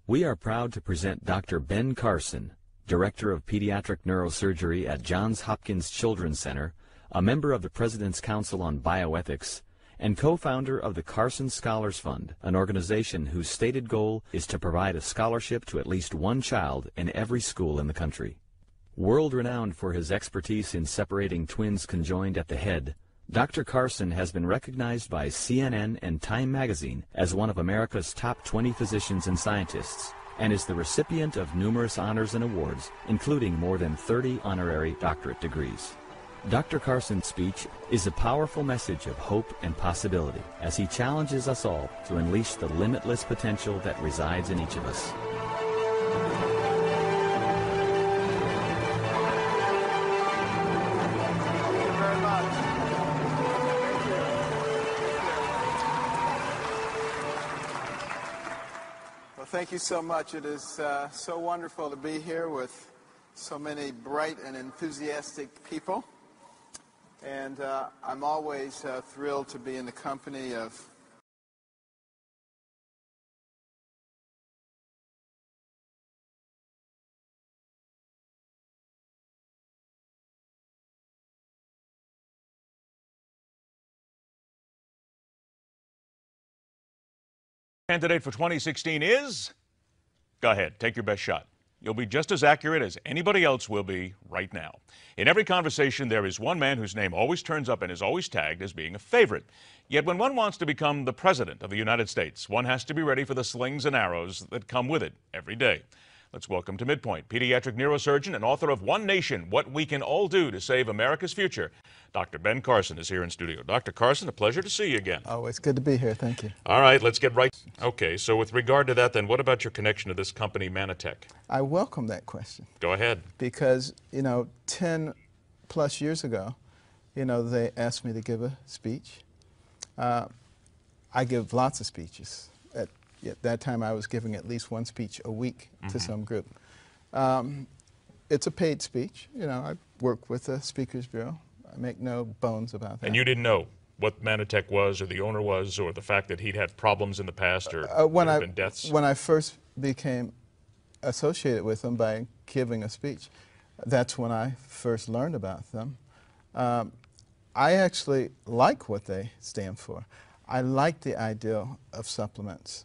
We are proud to present Dr. Ben Carson, Director of Pediatric Neurosurgery at Johns Hopkins Children's Center, a member of the President's Council on Bioethics, and co-founder of the Carson Scholars Fund, an organization whose stated goal is to provide a scholarship to at least one child in every school in the country. World-renowned for his expertise in separating twins conjoined at the head, Dr. Carson has been recognized by CNN and Time magazine as one of America's top 20 physicians and scientists, and is the recipient of numerous honors and awards, including more than 30 honorary doctorate degrees. Dr. Carson's speech is a powerful message of hope and possibility as he challenges us all to unleash the limitless potential that resides in each of us. Thank you so much. It is so wonderful to be here with so many bright and enthusiastic people. And I'm always thrilled to be in the company of Candidate for 2016 is? Go ahead, take your best shot. You'll be just as accurate as anybody else will be right now. In every conversation, there is one man whose name always turns up and is always tagged as being a favorite. Yet when one wants to become the President of the United States, one has to be ready for the slings and arrows that come with it every day. Let's welcome to Midpoint, pediatric neurosurgeon and author of One Nation, What We Can All Do to Save America's Future. Dr. Ben Carson is here in studio. Dr. Carson, a pleasure to see you again. Oh, it's good to be here. Thank you. All right, let's get right. Okay, so with regard to that, then, what about your connection to this company, Manatech? I welcome that question. Go ahead. Because, 10 plus years ago, they asked me to give a speech. I give lots of speeches. At that time, I was giving at least one speech a week to some group. It's a paid speech. I work with the Speakers Bureau. I make no bones about that. And you didn't know what Manatech was, or the owner was, or the fact that he'd had problems in the past, or there had been deaths? When I first became associated with them by giving a speech, that's when I first learned about them. I actually like what they stand for. I like the idea of supplements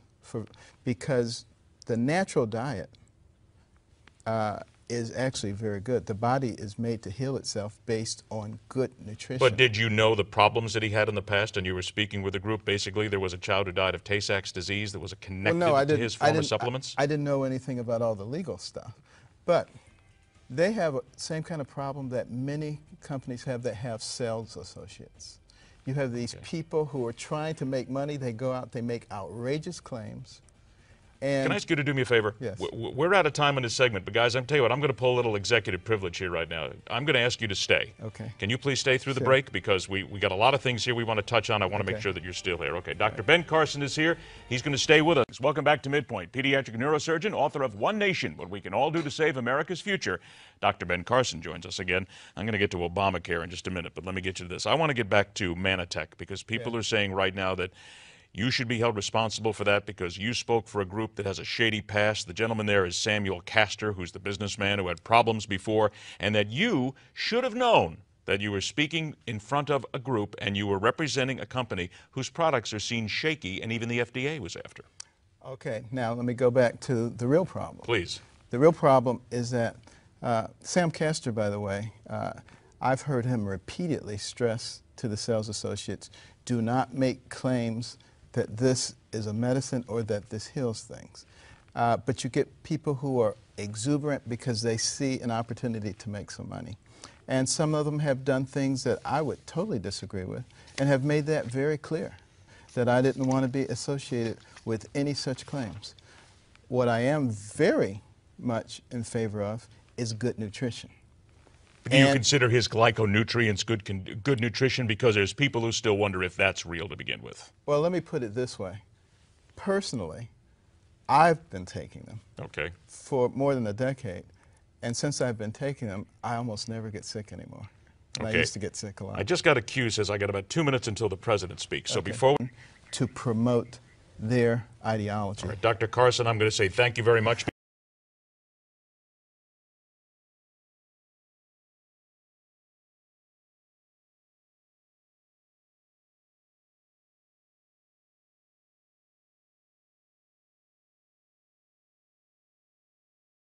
because the natural diet is actually very good. The body is made to heal itself based on good nutrition. But did you know the problems that he had in the past, and you were speaking with a group? Basically, there was a child who died of Tay-Sachs disease that was connected to his former supplements? I didn't know anything about all the legal stuff. But they have the same kind of problem that many companies have that have sales associates. You have these people who are trying to make money. They go out, they make outrageous claims. And can I ask you to do me a favor? Yes. We're out of time in this segment, but guys, I'm telling you what, I'm going to pull a little executive privilege here right now. I'm going to ask you to stay. Okay. Can you please stay through the break? Because we got a lot of things here we want to touch on. I want to make sure that you're still here. Okay, Dr. Ben Carson is here. He's going to stay with us. Welcome back to Midpoint, pediatric neurosurgeon, author of One Nation, What We Can All Do to Save America's Future. Dr. Ben Carson joins us again. I'm going to get to Obamacare in just a minute, but let me get you to this. I want to get back to Manatech, because people are saying right now that you should be held responsible for that because you spoke for a group that has a shady past. The gentleman there is Samuel Castor, who's the businessman who had problems before, and that you should have known that you were speaking in front of a group and you were representing a company whose products are seen shaky, and even the FDA was after. Okay, now let me go back to the real problem. Please. The real problem is that Sam Castor, by the way, I've heard him repeatedly stress to the sales associates, do not make claims that this is a medicine or that this heals things. But you get people who are exuberant because they see an opportunity to make some money. And some of them have done things that I would totally disagree with and have made that very clear, that I didn't want to be associated with any such claims. What I am very much in favor of is good nutrition. Do you consider his glyconutrients good nutrition? Because there's people who still wonder if that's real to begin with. Well, let me put it this way. Personally, I've been taking them for more than a decade. And since I've been taking them, I almost never get sick anymore. And I used to get sick a lot. I just got a cue, says I got about 2 minutes until the president speaks. So before to promote their ideology. All right, Dr. Carson, I'm going to say thank you very much.